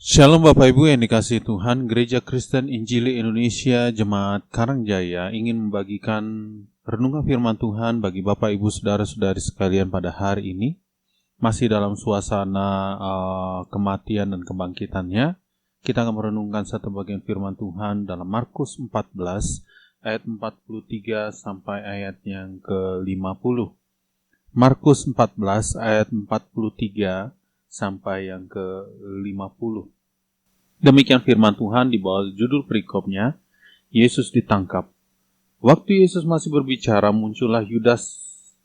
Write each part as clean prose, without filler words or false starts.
Shalom Bapak Ibu yang dikasihi Tuhan, Gereja Kristen Injili Indonesia Jemaat Karangjaya ingin membagikan renungan firman Tuhan bagi Bapak Ibu Saudara-saudari sekalian pada hari ini. Masih dalam suasana kematian dan kebangkitannya, kita akan merenungkan satu bagian firman Tuhan dalam Markus 14 ayat 43 sampai ayat yang ke-50. Markus 14 ayat 43 sampai yang ke-50. Demikian firman Tuhan di bawah judul perikopnya, Yesus ditangkap. Waktu Yesus masih berbicara, muncullah Yudas,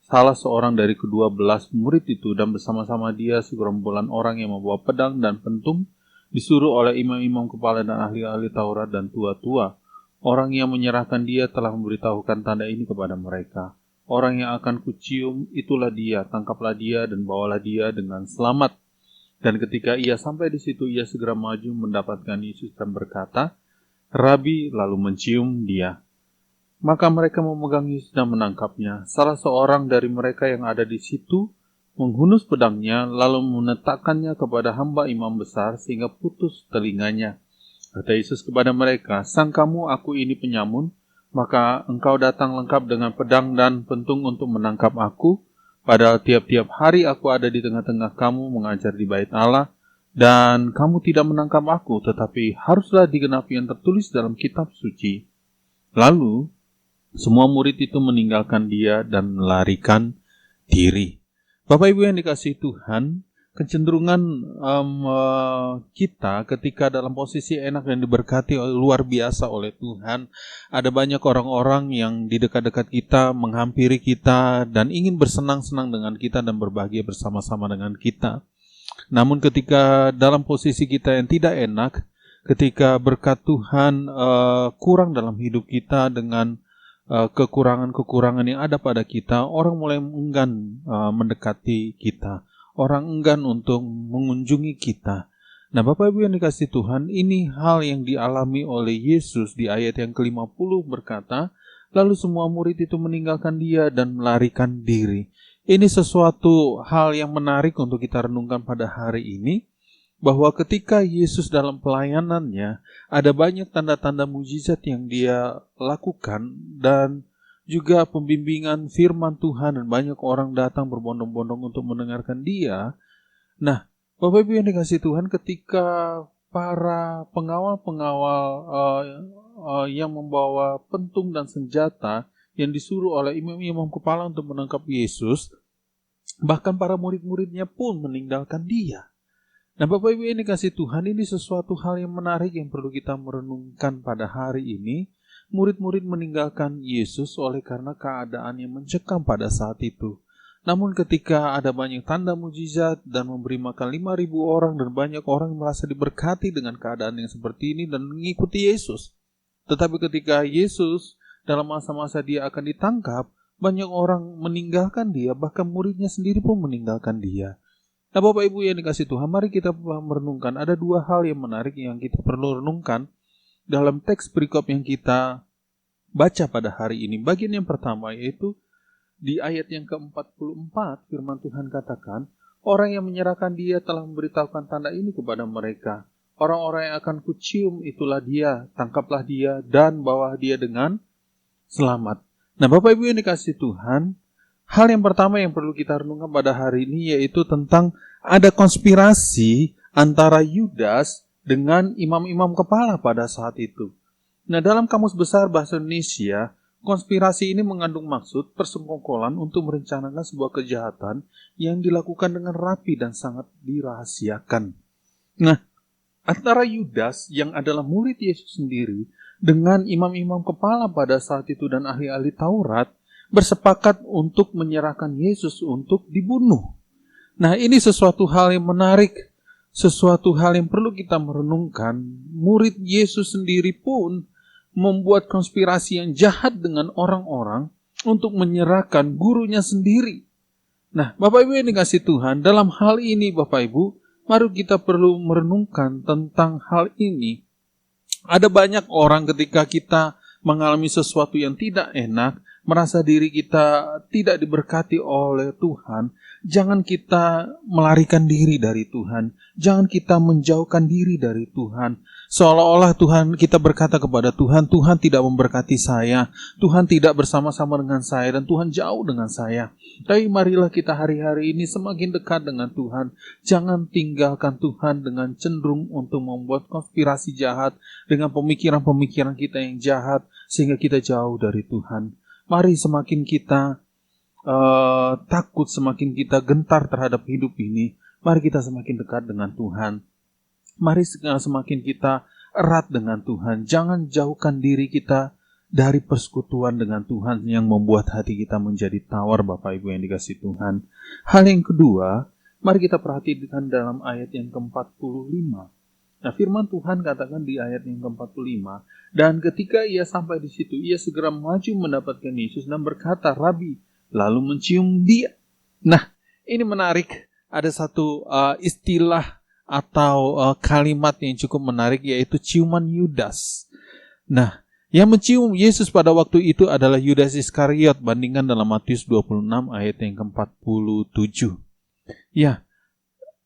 salah seorang dari ke-12 murid itu, dan bersama-sama dia segerombolan orang yang membawa pedang dan pentung, disuruh oleh imam-imam kepala dan ahli-ahli Taurat dan tua-tua. Orang yang menyerahkan dia telah memberitahukan tanda ini kepada mereka. Orang yang akan kucium, itulah dia, tangkaplah dia dan bawalah dia dengan selamat. Dan ketika ia sampai di situ, ia segera maju mendapatkan Yesus dan berkata, "Rabi," lalu mencium dia. Maka mereka memegang Yesus dan menangkapnya. Salah seorang dari mereka yang ada di situ menghunus pedangnya, lalu menetapkannya kepada hamba imam besar sehingga putus telinganya. Kata Yesus kepada mereka, "Sangkamu aku ini penyamun, maka engkau datang lengkap dengan pedang dan pentung untuk menangkap aku? Padahal tiap-tiap hari aku ada di tengah-tengah kamu mengajar di bait Allah, dan kamu tidak menangkap aku, tetapi haruslah digenapi yang tertulis dalam kitab suci." Lalu semua murid itu meninggalkan dia dan melarikan diri. Bapak Ibu yang dikasihi Tuhan, kecenderungan kita ketika dalam posisi enak dan diberkati luar biasa oleh Tuhan, ada banyak orang-orang yang di dekat-dekat kita, menghampiri kita dan ingin bersenang-senang dengan kita dan berbahagia bersama-sama dengan kita. Namun ketika dalam posisi kita yang tidak enak, ketika berkat Tuhan kurang dalam hidup kita dengan kekurangan-kekurangan yang ada pada kita, orang mulai enggan mendekati kita. Orang enggan untuk mengunjungi kita. Nah, Bapak Ibu yang dikasihi Tuhan, ini hal yang dialami oleh Yesus di ayat yang ke-50 berkata, lalu semua murid itu meninggalkan dia dan melarikan diri. Ini sesuatu hal yang menarik untuk kita renungkan pada hari ini, bahwa ketika Yesus dalam pelayanannya, ada banyak tanda-tanda mujizat yang dia lakukan dan juga pembimbingan firman Tuhan, dan banyak orang datang berbondong-bondong untuk mendengarkan dia. Nah, Bapak Ibu yang dikasihi Tuhan, ketika para pengawal-pengawal yang membawa pentung dan senjata yang disuruh oleh imam-imam kepala untuk menangkap Yesus, bahkan para murid-muridnya pun meninggalkan dia. Nah, Bapak Ibu yang dikasihi Tuhan, ini sesuatu hal yang menarik yang perlu kita merenungkan pada hari ini. Murid-murid meninggalkan Yesus oleh karena keadaan yang mencekam pada saat itu. Namun ketika ada banyak tanda mujizat dan memberi makan 5.000 orang dan banyak orang merasa diberkati dengan keadaan yang seperti ini dan mengikuti Yesus. Tetapi ketika Yesus dalam masa-masa dia akan ditangkap, banyak orang meninggalkan dia, bahkan muridnya sendiri pun meninggalkan dia. Nah, Bapak Ibu yang dikasihi Tuhan, mari kita merenungkan. Ada dua hal yang menarik yang kita perlu renungkan dalam teks perikop yang kita baca pada hari ini. Bagian yang pertama yaitu di ayat yang ke-44, firman Tuhan katakan, orang yang menyerahkan dia telah memberitahukan tanda ini kepada mereka. Orang-orang yang akan kucium, itulah dia, tangkaplah dia dan bawa dia dengan selamat. Nah, Bapak Ibu yang dikasihi Tuhan, hal yang pertama yang perlu kita renungkan pada hari ini yaitu tentang ada konspirasi antara Yudas dengan imam-imam kepala pada saat itu. Nah, dalam Kamus Besar Bahasa Indonesia, konspirasi ini mengandung maksud persekongkolan untuk merencanakan sebuah kejahatan yang dilakukan dengan rapi dan sangat dirahasiakan. Nah, antara Yudas yang adalah murid Yesus sendiri dengan imam-imam kepala pada saat itu dan ahli-ahli Taurat bersepakat untuk menyerahkan Yesus untuk dibunuh. Nah, ini sesuatu hal yang menarik, sesuatu hal yang perlu kita merenungkan. Murid Yesus sendiri pun membuat konspirasi yang jahat dengan orang-orang untuk menyerahkan gurunya sendiri. Nah, Bapak Ibu yang dikasihi Tuhan, dalam hal ini Bapak Ibu, mari kita perlu merenungkan tentang hal ini. Ada banyak orang ketika kita mengalami sesuatu yang tidak enak, merasa diri kita tidak diberkati oleh Tuhan, Jangan kita melarikan diri dari Tuhan. Jangan kita menjauhkan diri dari Tuhan. Seolah-olah Tuhan, kita berkata kepada Tuhan, Tuhan tidak memberkati saya, Tuhan tidak bersama-sama dengan saya, dan Tuhan jauh dengan saya. Tapi marilah kita hari-hari ini semakin dekat dengan Tuhan. Jangan tinggalkan Tuhan dengan cenderung untuk membuat konspirasi jahat, dengan pemikiran-pemikiran kita yang jahat, sehingga kita jauh dari Tuhan. Mari semakin kita takut, semakin kita gentar terhadap hidup ini, mari kita semakin dekat dengan Tuhan. Mari semakin kita erat dengan Tuhan. Jangan jauhkan diri kita dari persekutuan dengan Tuhan yang membuat hati kita menjadi tawar, Bapak Ibu yang dikasihi Tuhan. Hal yang kedua, mari kita perhatikan dalam ayat yang ke-45. Nah, firman Tuhan katakan di ayat yang ke-45, dan ketika ia sampai di situ, ia segera maju mendapatkan Yesus dan berkata, Rabi, lalu mencium dia. Nah, ini menarik. Ada satu istilah atau kalimat yang cukup menarik, yaitu ciuman Yudas. Nah, yang mencium Yesus pada waktu itu adalah Yudas Iskariot. Bandingkan dalam Matius 26 ayat yang ke-47. Ya,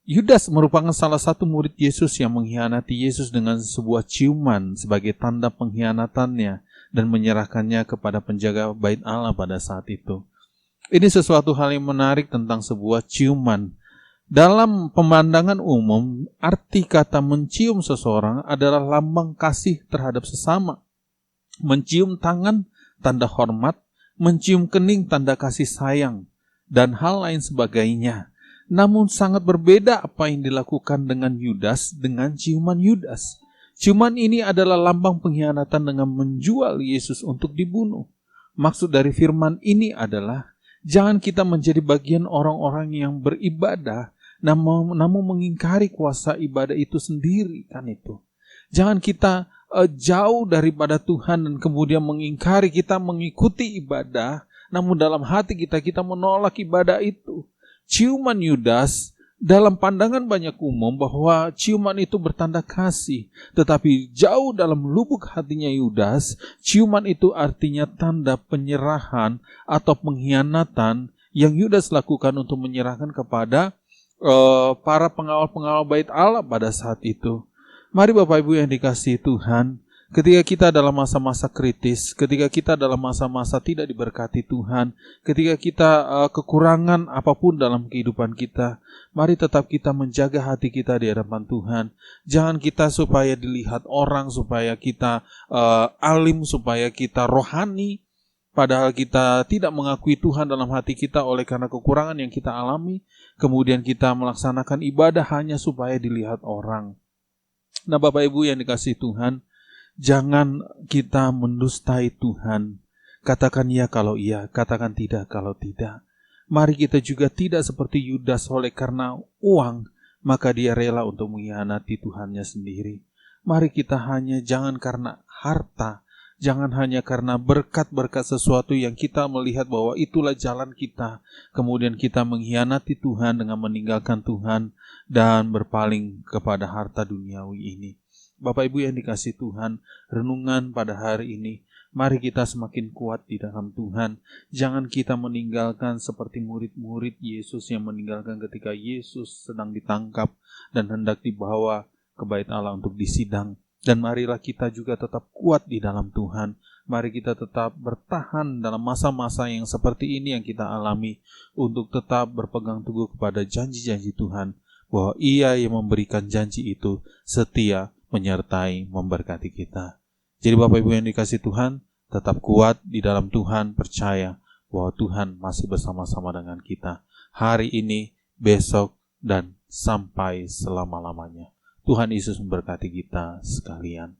Yudas merupakan salah satu murid Yesus yang mengkhianati Yesus dengan sebuah ciuman sebagai tanda pengkhianatannya dan menyerahkannya kepada penjaga bait Allah pada saat itu. Ini sesuatu hal yang menarik tentang sebuah ciuman. Dalam pemandangan umum, arti kata mencium seseorang adalah lambang kasih terhadap sesama. Mencium tangan, tanda hormat, mencium kening, tanda kasih sayang, dan hal lain sebagainya. Namun sangat berbeda apa yang dilakukan dengan Yudas dengan ciuman Yudas. Ciuman ini adalah lambang pengkhianatan dengan menjual Yesus untuk dibunuh. Maksud dari firman ini adalah, jangan kita menjadi bagian orang-orang yang beribadah, namun mengingkari kuasa ibadah itu sendiri, kan itu. Jangan kita jauh daripada Tuhan dan kemudian mengingkari, kita mengikuti ibadah, namun dalam hati kita menolak ibadah itu. Ciuman Yudas dalam pandangan banyak umum bahwa ciuman itu bertanda kasih, tetapi jauh dalam lubuk hatinya Yudas, ciuman itu artinya tanda penyerahan atau pengkhianatan yang Yudas lakukan untuk menyerahkan kepada para pengawal-pengawal bait Allah pada saat itu. Mari Bapak Ibu yang dikasihi Tuhan, ketika kita dalam masa-masa kritis, ketika kita dalam masa-masa tidak diberkati Tuhan, ketika kita kekurangan apapun dalam kehidupan kita, mari tetap kita menjaga hati kita di hadapan Tuhan. Jangan kita supaya dilihat orang, supaya kita alim, supaya kita rohani, padahal kita tidak mengakui Tuhan dalam hati kita oleh karena kekurangan yang kita alami. Kemudian kita melaksanakan ibadah hanya supaya dilihat orang. Nah, Bapak Ibu yang dikasihi Tuhan, jangan kita mendustai Tuhan. Katakan ya kalau iya, katakan tidak kalau tidak. Mari kita juga tidak seperti Yudas oleh karena uang, maka dia rela untuk mengkhianati Tuhannya sendiri. Mari kita jangan karena harta, jangan hanya karena berkat-berkat sesuatu yang kita melihat bahwa itulah jalan kita, kemudian kita mengkhianati Tuhan dengan meninggalkan Tuhan dan berpaling kepada harta duniawi ini. Bapak Ibu yang dikasihi Tuhan, renungan pada hari ini, mari kita semakin kuat di dalam Tuhan. Jangan kita meninggalkan seperti murid-murid Yesus yang meninggalkan ketika Yesus sedang ditangkap dan hendak dibawa ke bait Allah untuk disidang. Dan marilah kita juga tetap kuat di dalam Tuhan. Mari kita tetap bertahan dalam masa-masa yang seperti ini yang kita alami, untuk tetap berpegang teguh kepada janji-janji Tuhan, bahwa Ia yang memberikan janji itu setia menyertai memberkati kita. Jadi Bapak Ibu yang dikasihi Tuhan, tetap kuat di dalam Tuhan, percaya bahwa Tuhan masih bersama-sama dengan kita hari ini, besok, dan sampai selama-lamanya. Tuhan Yesus memberkati kita sekalian.